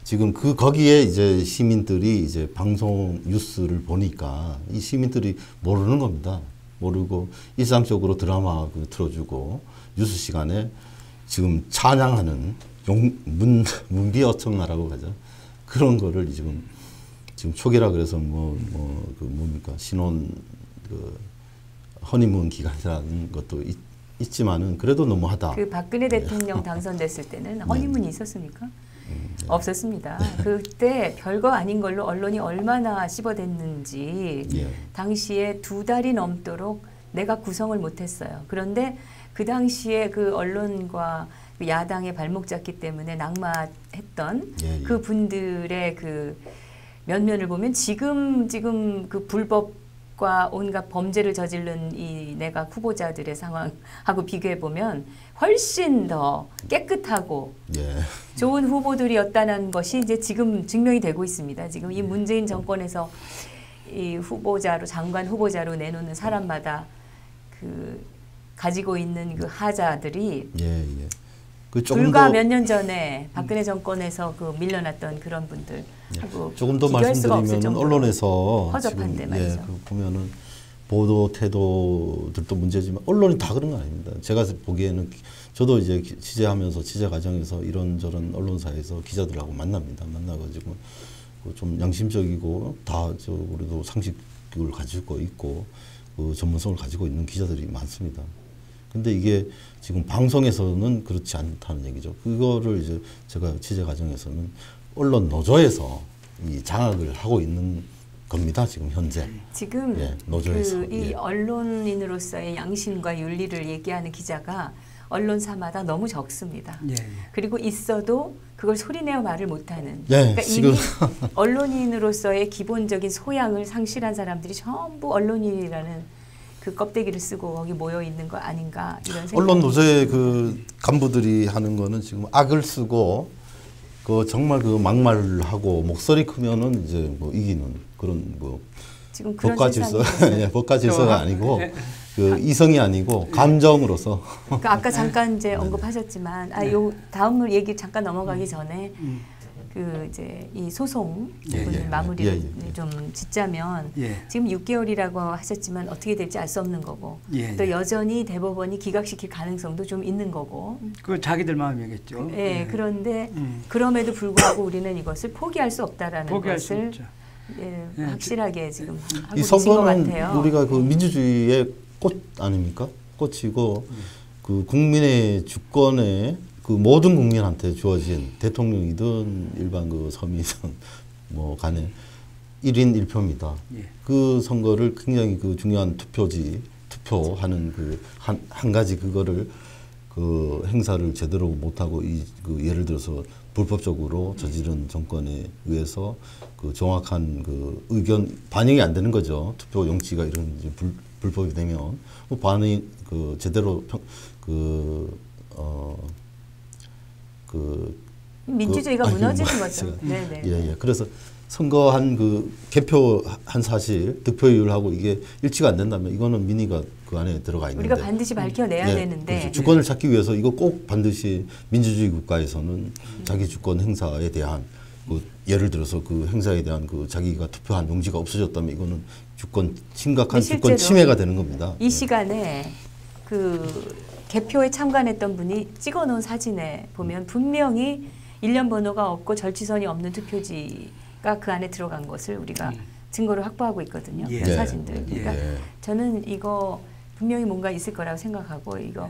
지금 거기에 이제 시민들이 이제 방송 뉴스를 보니까 이 시민들이 모르는 겁니다. 모르고 일상적으로 드라마 틀어주고, 뉴스 시간에 지금 찬양하는 문비어청나라고 하죠. 그런 거를 지금 초기라 그래서 뭡니까 신혼 허니문 기간이라는 것도 있지만은 그래도 너무하다. 박근혜 대통령 당선됐을 때는 허니문이 있었습니까? 없었습니다. 그때 별거 아닌 걸로 언론이 얼마나 씹어댔는지 당시에 2달이 넘도록 내가 구성을 못했어요. 그런데 그 당시에 그 언론과 야당의 발목 잡기 때문에 낙마했던 그 분들의 그 면면을 보면 지금 그 불법 과 온갖 범죄를 저지른 이 내각 후보자들의 상황하고 비교해 보면 훨씬 더 깨끗하고 예. 좋은 후보들이었다는 것이 이제 지금 증명이 되고 있습니다. 지금 이 문재인 정권에서 이 후보자로 장관 후보자로 내놓는 사람마다 그 가지고 있는 그 하자들이 예, 예. 그 조금 불과 더 몇 년 전에 박근혜 정권에서 그 밀려났던 그런 분들 하고 조금 더 비교할 수가 없을 말씀드리면 정도로 언론에서 허접한데 지금 말이죠. 그 보면은 보도 태도들도 문제지만 언론이 다 그런 거 아닙니다. 제가 보기에는 저도 이제 취재하면서 취재 과정에서 이런저런 언론사에서 기자들하고 만납니다. 만나가지고 좀 양심적이고 다 우리도 상식을 가지고 있고 그 전문성을 가지고 있는 기자들이 많습니다. 근데 이게 지금 방송에서는 그렇지 않다는 얘기죠. 그거를 이제 제가 취재 과정에서는 언론 노조에서 이 장악을 하고 있는 겁니다. 지금 현재. 지금 예, 노조에서. 이 예. 언론인으로서의 양심과 윤리를 얘기하는 기자가 언론사마다 너무 적습니다. 예, 예. 그리고 있어도 그걸 소리내어 말을 못하는. 네, 그러니까 지금 이미 언론인으로서의 기본적인 소양을 상실한 사람들이 전부 언론인이라는 그 껍데기를 쓰고 거기 모여 있는 거 아닌가 이런 생각이. 언론 노조의 그 간부들이 하는 거는 지금 악을 쓰고 그 정말 그 막말을 하고 목소리 크면은 이제 뭐 이기는 그런 뭐 지금 그런 법과 질서, 세상이 예, 법과 질서가 아니고 그 이성이 아니고 감정으로서. 그러니까 아까 잠깐 이제 언급하셨지만 요 다음 얘기 잠깐 넘어가기 전에 그 이제 이 소송 부분을 마무리를 좀 짓자면 지금 6개월이라고 하셨지만 어떻게 될지 알 수 없는 거고 또 여전히 대법원이 기각시킬 가능성도 좀 있는 거고. 그 자기들 마음이겠죠. 예, 그런데 그럼에도 불구하고 우리는 이것을 포기할 수 없다라는 포기할 것을 수 없죠. 예, 확실하게 지금 하고 이 계신 것 선거는 같아요. 우리가 그 민주주의의 꽃 아닙니까? 꽃이고 그 국민의 주권에 그 모든 국민한테 주어진 대통령이든 일반 그 서민이든 뭐 간에 1인 1표입니다. 그 선거를 굉장히 그 중요한 투표하는 그 한 가지 그거를 그 행사를 제대로 못하고 그 예를 들어서 불법적으로 저지른 정권에 의해서 그 정확한 그 의견 반영이 안 되는 거죠. 투표 용지가 이런 이제 불법이 되면 뭐 반응이 그 제대로 민주주의가 무너지는 거죠. 네네. 예. 그래서 선거한 그 개표한 사실, 득표율하고 이게 일치가 안 된다면 이거는 민의가 그 안에 들어가 있는데 우리가 반드시 밝혀내야 되는데 그렇죠. 주권을 찾기 위해서 이거 꼭 반드시 민주주의 국가에서는 자기 주권 행사에 대한 그 예를 들어서 그 행사에 대한 그 자기가 투표한 용지가 없어졌다면 이거는 심각한 주권 침해가 되는 겁니다. 이 시간에 그 개표에 참관했던 분이 찍어놓은 사진에 보면 분명히 일련 번호가 없고 절취선이 없는 투표지가 그 안에 들어간 것을 우리가 증거를 확보하고 있거든요. 그 사진들. 그러니까 저는 이거 분명히 뭔가 있을 거라고 생각하고 이거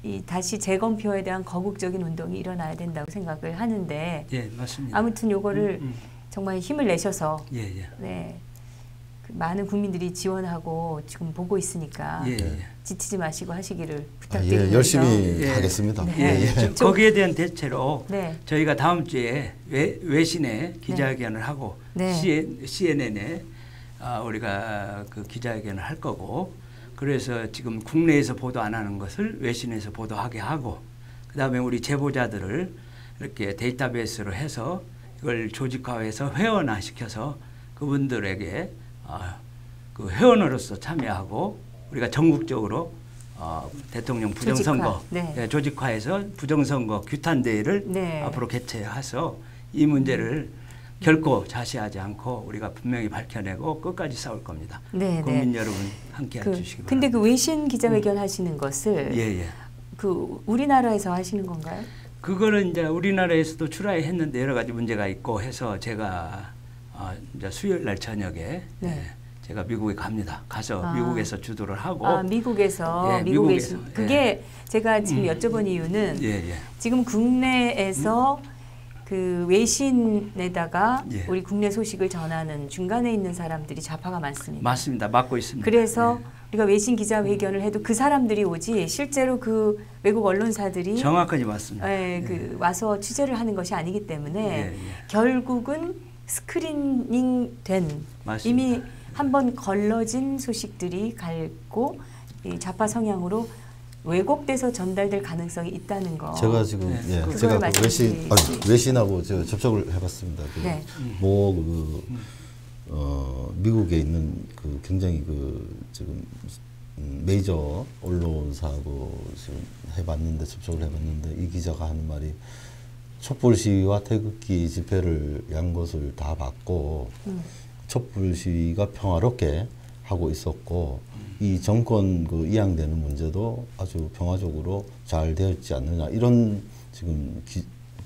이 다시 재검표에 대한 거국적인 운동이 일어나야 된다고 생각을 하는데 맞습니다. 아무튼 요거를 정말 힘을 내셔서 네. 그 많은 국민들이 지원하고 지금 보고 있으니까 지치지 마시고 하시기를 부탁드립니다. 열심히 하겠습니다. 거기에 대한 대체로 저희가 다음 주에 외신에 기자회견을 하고 CNN에 우리가 그 기자회견을 할 거고 그래서 지금 국내에서 보도 안 하는 것을 외신에서 보도하게 하고 그다음에 우리 제보자들을 이렇게 데이터베이스로 해서 이걸 조직화해서 회원화시켜서 그분들에게 그 회원으로서 참여하고 우리가 전국적으로 대통령 부정선거 조직화해서 부정선거 규탄대회를 앞으로 개최해서 이 문제를 결코 자시하지 않고 우리가 분명히 밝혀내고 끝까지 싸울 겁니다. 국민 여러분 함께 해주시기 바랍니다. 근데 그 외신 기자회견 하시는 것을 그 우리나라에서 하시는 건가요? 그거는 이제 우리나라에서도 출하했는데 여러 가지 문제가 있고 해서 제가 이제 수요일 날 저녁에 제가 미국에 갑니다. 가서 미국에서 주도를 하고 미국에서 그게 제가 지금 여쭤본 이유는 지금 국내에서 그 외신에다가 우리 국내 소식을 전하는 중간에 있는 사람들이 좌파가 많습니다. 맞습니다. 맡고 있습니다. 그래서 우리가 외신 기자회견을 해도 그 사람들이 오지 실제로 그 외국 언론사들이 정확하게 맞습니다. 그 와서 취재를 하는 것이 아니기 때문에 결국은 스크리닝 된 이미 한번 걸러진 소식들이 갈고 이 좌파 성향으로 왜곡돼서 전달될 가능성이 있다는 거. 제가 지금 제가 그 외신하고 제가 접촉을 해봤습니다. 네. 미국에 있는 그 굉장히 그 지금 메이저 언론사하고 지금 접촉을 해봤는데 이 기자가 하는 말이 촛불 시위와 태극기 집회를 양 것을 다 봤고 촛불 시위가 평화롭게 하고 있었고 이 정권 그 이양되는 문제도 아주 평화적으로 잘 되었지 않느냐 이런 지금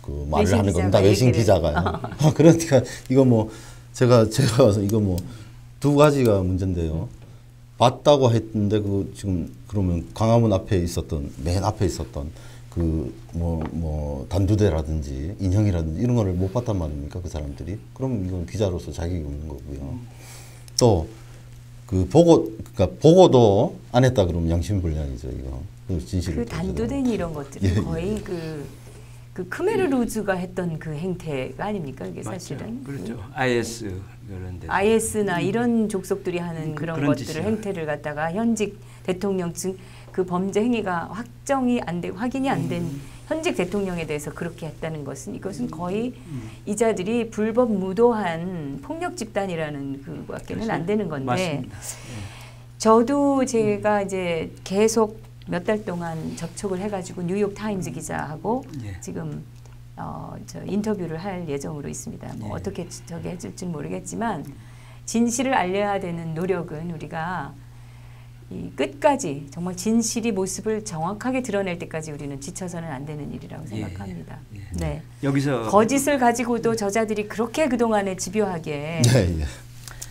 그 말을 하는 겁니다. 외신 기자가요. 그러니까 이거 뭐 제가 이거 뭐 두 가지가 문제인데요. 봤다고 했는데 그 지금 그러면 광화문 앞에 있었던 맨 앞에 있었던 그 뭐 단두대라든지 인형이라든지 이런 거를 못 봤단 말입니까 그 사람들이? 그럼 이건 기자로서 자격이 없는 거고요. 또 그 보고도 안 했다 그러면 양심불량이죠 이거. 그 진실을. 그 단두대니 이런 것들은 거의 그 크메르 루즈가 했던 그 행태가 아닙니까 이게 사실은. 그렇죠. IS 그런 데. IS나 이런 족속들이 하는 그런 것들을 짓이야. 행태를 갖다가 현직 대통령 그 범죄 행위가 확인이 안 된 현직 대통령에 대해서 그렇게 했다는 것은 이것은 거의 이자들이 불법 무도한 폭력 집단이라는 그밖에는 안 되는 건데. 맞습니다. 저도 제가 이제 계속 몇 달 동안 접촉을 해가지고 뉴욕 타임즈 기자하고 지금 저 인터뷰를 할 예정으로 있습니다. 뭐 어떻게 저기 해줄지는 모르겠지만 진실을 알려야 되는 노력은 우리가 이 끝까지 정말 진실이 모습을 정확하게 드러낼 때까지 우리는 지쳐서는 안 되는 일이라고 생각합니다. 네. 여기서 거짓을 가지고도 저자들이 그렇게 그동안에 집요하게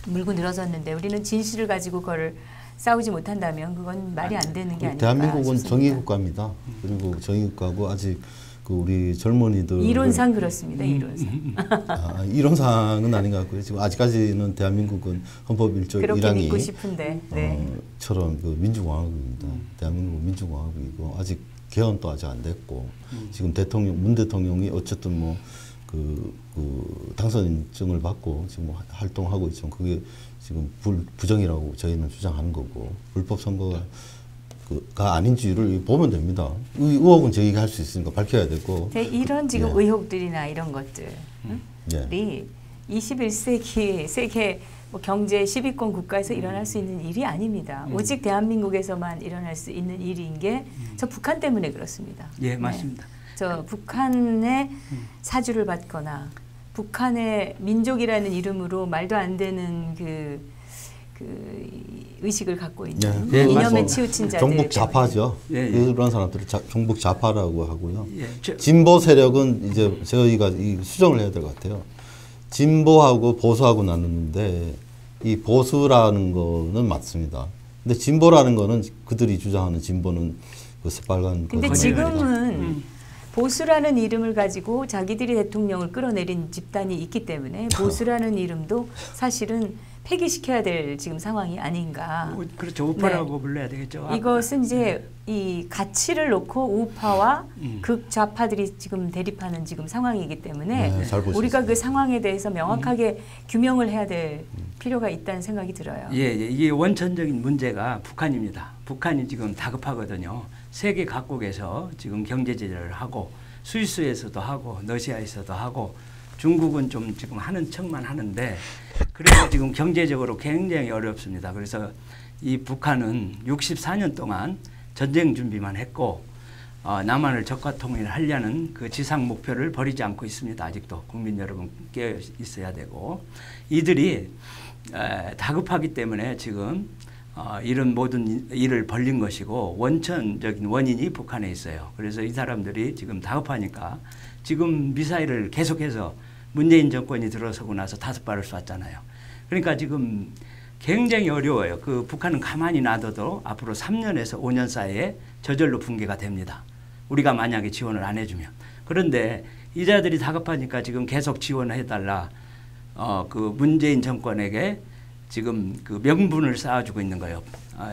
물고 늘어섰는데 우리는 진실을 가지고 그걸 싸우지 못한다면 그건 말이 안 되는 게 아닐까 대한민국은 싶습니다. 정의국가입니다. 그리고 정의국가고 아직 그 우리 젊은이들 이론상 그렇습니다. 이론상. 이론상은 아닌 것 같고요. 지금 아직까지는 대한민국은 헌법 1조 그렇게 1항이 믿고 싶은데. 처럼 그 민주공화국입니다. 대한민국은 민주공화국이고 아직 개헌도 아직 안 됐고 지금 문 대통령이 어쨌든 뭐 그 당선 인증을 받고 지금 뭐 활동하고 있지만 그게 지금 부정이라고 저희는 주장하는 거고 불법 선거가 아닌지를 보면 됩니다. 의혹은 저희가 할 수 있으니까 밝혀야 되고. 이런 지금 의혹들이나 이런 것들이 21세기 세계 뭐 경제 10위권 국가에서 일어날 수 있는 일이 아닙니다. 오직 대한민국에서만 일어날 수 있는 일인 게 저 북한 때문에 그렇습니다. 예, 맞습니다. 저 북한의 사주를 받거나 북한의 민족이라는 이름으로 말도 안 되는 그 의식을 갖고 있는 이념에 치우친 자들 종북 좌파죠. 이런 사람들을 종북 좌파라고 하고요. 진보 세력은 이제 저희가 수정을 해야 될 것 같아요. 진보하고 보수하고 나누는데 이 보수라는 거는 맞습니다. 근데 진보라는 거는 그들이 주장하는 진보는 그 새빨간. 근데 지금은 보수라는 이름을 가지고 자기들이 대통령을 끌어내린 집단이 있기 때문에 보수라는 이름도 사실은 폐기시켜야 될 지금 상황이 아닌가. 그렇죠. 우파라고 불러야 되겠죠. 이것은 이제 이 가치를 놓고 우파와 극좌파들이 지금 대립하는 지금 상황이기 때문에 우리가 그 상황에 대해서 명확하게 규명을 해야 될 필요가 있다는 생각이 들어요. 이게 원천적인 문제가 북한입니다. 북한이 지금 다급하거든요. 세계 각국에서 지금 경제 제재를 하고 스위스에서도 하고 러시아에서도 하고 중국은 좀 지금 하는 척만 하는데 그래서 지금 경제적으로 굉장히 어렵습니다. 그래서 이 북한은 64년 동안 전쟁 준비만 했고 남한을 적화 통일하려는 그 지상 목표를 버리지 않고 있습니다. 아직도 국민 여러분 깨어 있어야 되고 이들이 다급하기 때문에 지금 이런 모든 일을 벌린 것이고 원천적인 원인이 북한에 있어요. 그래서 이 사람들이 지금 다급하니까 지금 미사일을 계속해서 문재인 정권이 들어서고 나서 5발을 쐈잖아요. 그러니까 지금 굉장히 어려워요. 그 북한은 가만히 놔둬도 앞으로 3년에서 5년 사이에 저절로 붕괴가 됩니다. 우리가 만약에 지원을 안 해주면. 그런데 이자들이 다급하니까 지금 계속 지원을 해달라. 그 문재인 정권에게 지금 그 명분을 쌓아주고 있는 거예요.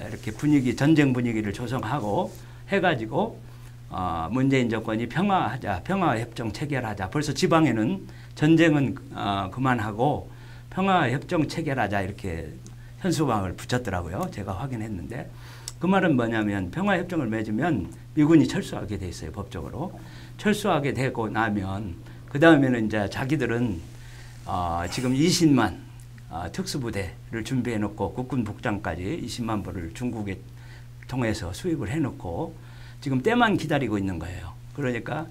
이렇게 전쟁 분위기를 조성하고 해가지고 문재인 정권이 평화하자, 평화협정 체결하자. 벌써 지방에는 전쟁은 그만하고 평화협정 체결하자 이렇게 현수막을 붙였더라고요. 제가 확인했는데 그 말은 뭐냐면 평화협정을 맺으면 미군이 철수하게 돼 있어요. 법적으로. 철수하게 되고 나면 그 다음에는 이제 자기들은 지금 20만 특수부대를 준비해 놓고 국군 복장까지 20만 벌을 중국에 통해서 수입을 해 놓고 지금 때만 기다리고 있는 거예요. 그러니까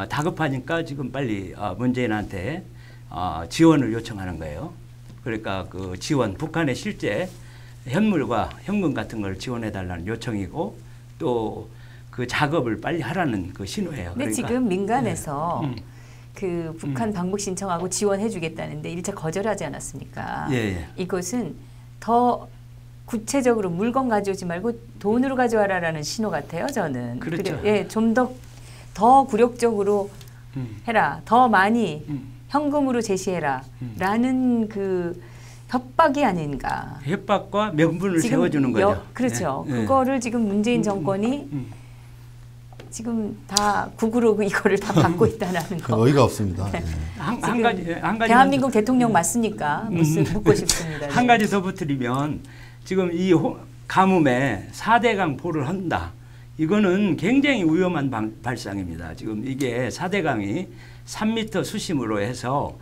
다급하니까 지금 빨리 문재인한테 지원을 요청하는 거예요. 그러니까 그 지원, 북한의 실제 현물과 현금 같은 걸 지원해 달라는 요청이고 또 그 작업을 빨리 하라는 그 신호예요. 근데 그러니까, 지금 민간에서 그 북한 방북 신청하고 지원해 주겠다는데 일차 거절하지 않았습니까? 이것은 더 구체적으로 물건 가져오지 말고 돈으로 가져와라라는 신호 같아요, 저는. 그렇죠. 예, 좀 더 굴욕적으로 해라, 더 많이 현금으로 제시해라, 라는 그 협박이 아닌가. 협박과 명분을 세워주는 거죠. 그렇죠. 그거를 지금 문재인 정권이 지금 다 국으로 이거를 다 받고 있다는 거. 어이가 없습니다. 네. 한 가지 대한민국 대통령 맞습니까? 묻고 싶습니다. 한 가지 더 붙들이면 지금 이 가뭄에 4대강 포를 한다. 이거는 굉장히 위험한 발상입니다. 지금 이게 4대강이 3m 수심으로 해서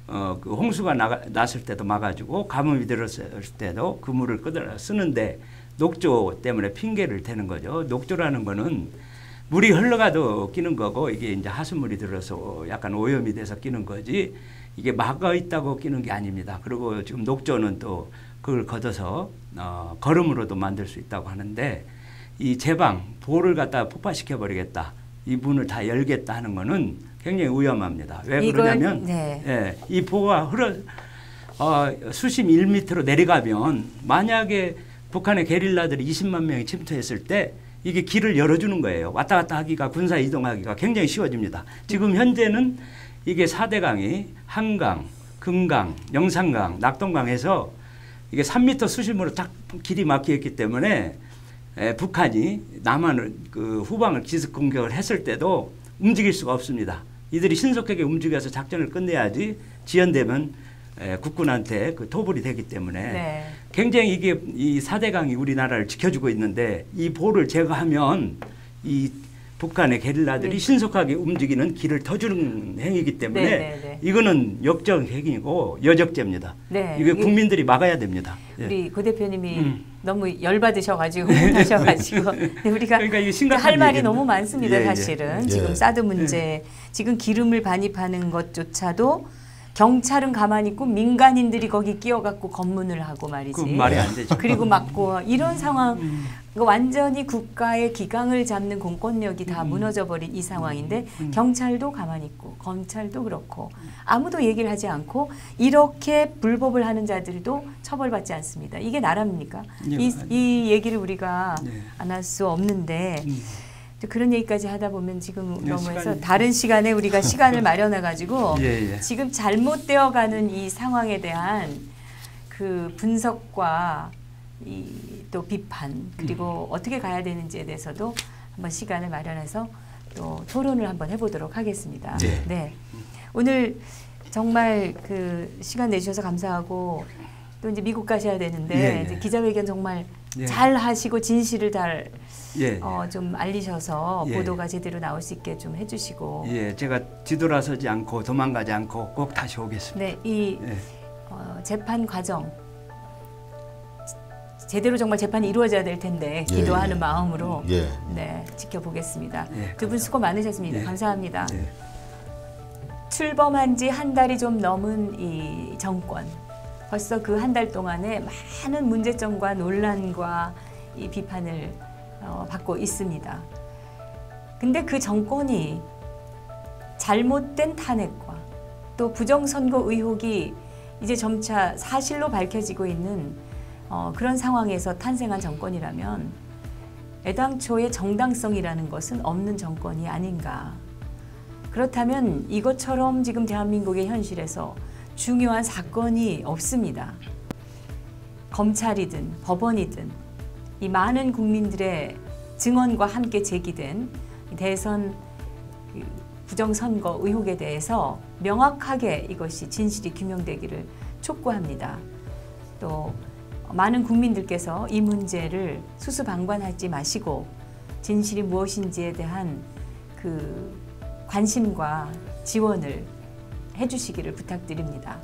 그 홍수가 났을 때도 막아주고 가뭄이 들었을 때도 그 물을 끌어 쓰는데 녹조 때문에 핑계를 대는 거죠. 녹조라는 거는 물이 흘러가도 끼는 거고 이게 이제 하수물이 들어서 약간 오염이 돼서 끼는 거지 이게 막아 있다고 끼는 게 아닙니다. 그리고 지금 녹조는 또 그걸 걷어서 거름으로도 만들 수 있다고 하는데 이 제방 보를 갖다 폭파시켜 버리겠다. 이 문을 다 열겠다 하는 거는 굉장히 위험합니다. 왜 그러냐면 이 보가 수심 1m로 내려가면 만약에 북한의 게릴라들이 20만 명이 침투했을 때 이게 길을 열어주는 거예요. 왔다 갔다 하기가 군사 이동하기가 굉장히 쉬워집니다. 지금 현재는 이게 4대강이 한강, 금강, 영산강, 낙동강에서 이게 3m 수심으로 딱 길이 막혀 있기 때문에 북한이 남한을 그 후방을 기습 공격을 했을 때도 움직일 수가 없습니다. 이들이 신속하게 움직여서 작전을 끝내야지 지연되면 국군한테 그 토벌이 되기 때문에 굉장히 이게 이 4대강이 우리나라를 지켜주고 있는데 이 보를 제거하면 이 북한의 게릴라들이 신속하게 움직이는 길을 터주는 행위이기 때문에 이거는 역적 행위고 여적죄입니다. 이게 국민들이 막아야 됩니다. 우리 고 대표님이 너무 열받으셔가지고 흥분하셔가지고 우리가 그러니까 할 말이 너무 많습니다. 사실은 지금 사드 문제, 지금 기름을 반입하는 것조차도 경찰은 가만히 있고 민간인들이 거기 끼어갖고 검문을 하고 말이지. 그 말이 안 되죠. 그리고 막고 이런 상황, 완전히 국가의 기강을 잡는 공권력이 다 무너져버린 이 상황인데 경찰도 가만히 있고 검찰도 그렇고 아무도 얘기를 하지 않고 이렇게 불법을 하는 자들도 처벌받지 않습니다. 이게 나라입니까? 이 얘기를 우리가 안 할 수 없는데 그런 얘기까지 하다 보면 지금 너무 해서 다른 시간에 우리가 시간을 마련해 가지고 지금 잘못되어가는 이 상황에 대한 그 분석과 또 비판 그리고 어떻게 가야 되는지에 대해서도 한번 시간을 마련해서 또 토론을 한번 해보도록 하겠습니다. 네. 오늘 정말 그 시간 내주셔서 감사하고 또 이제 미국 가셔야 되는데 이제 기자회견 정말 잘 하시고 진실을 잘 좀 알리셔서 보도가 제대로 나올 수 있게 좀 해주시고. 제가 뒤돌아서지 않고 도망가지 않고 꼭 다시 오겠습니다. 네, 이 재판 과정 제대로 정말 재판이 이루어져야 될 텐데 기도하는 마음으로 네, 지켜보겠습니다. 두 분 수고 많으셨습니다. 감사합니다. 출범한 지 한 달이 좀 넘은 이 정권. 벌써 그 한 달 동안에 많은 문제점과 논란과 이 비판을 받고 있습니다. 근데 그 정권이 잘못된 탄핵과 또 부정선거 의혹이 이제 점차 사실로 밝혀지고 있는 그런 상황에서 탄생한 정권이라면 애당초의 정당성이라는 것은 없는 정권이 아닌가. 그렇다면 이것처럼 지금 대한민국의 현실에서 중요한 사건이 없습니다. 검찰이든 법원이든 이 많은 국민들의 증언과 함께 제기된 대선 부정선거 의혹에 대해서 명확하게 이것이 진실이 규명되기를 촉구합니다. 또 많은 국민들께서 이 문제를 수수방관하지 마시고 진실이 무엇인지에 대한 그 관심과 지원을 해주시기를 부탁드립니다.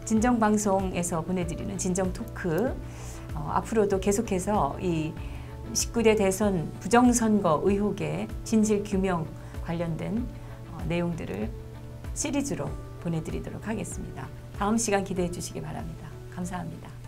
진정방송에서 보내드리는 진정토크, 앞으로도 계속해서 이 19대 대선 부정선거 의혹의 진실규명 관련된 내용들을 시리즈로 보내드리도록 하겠습니다. 다음 시간 기대해 주시기 바랍니다. 감사합니다.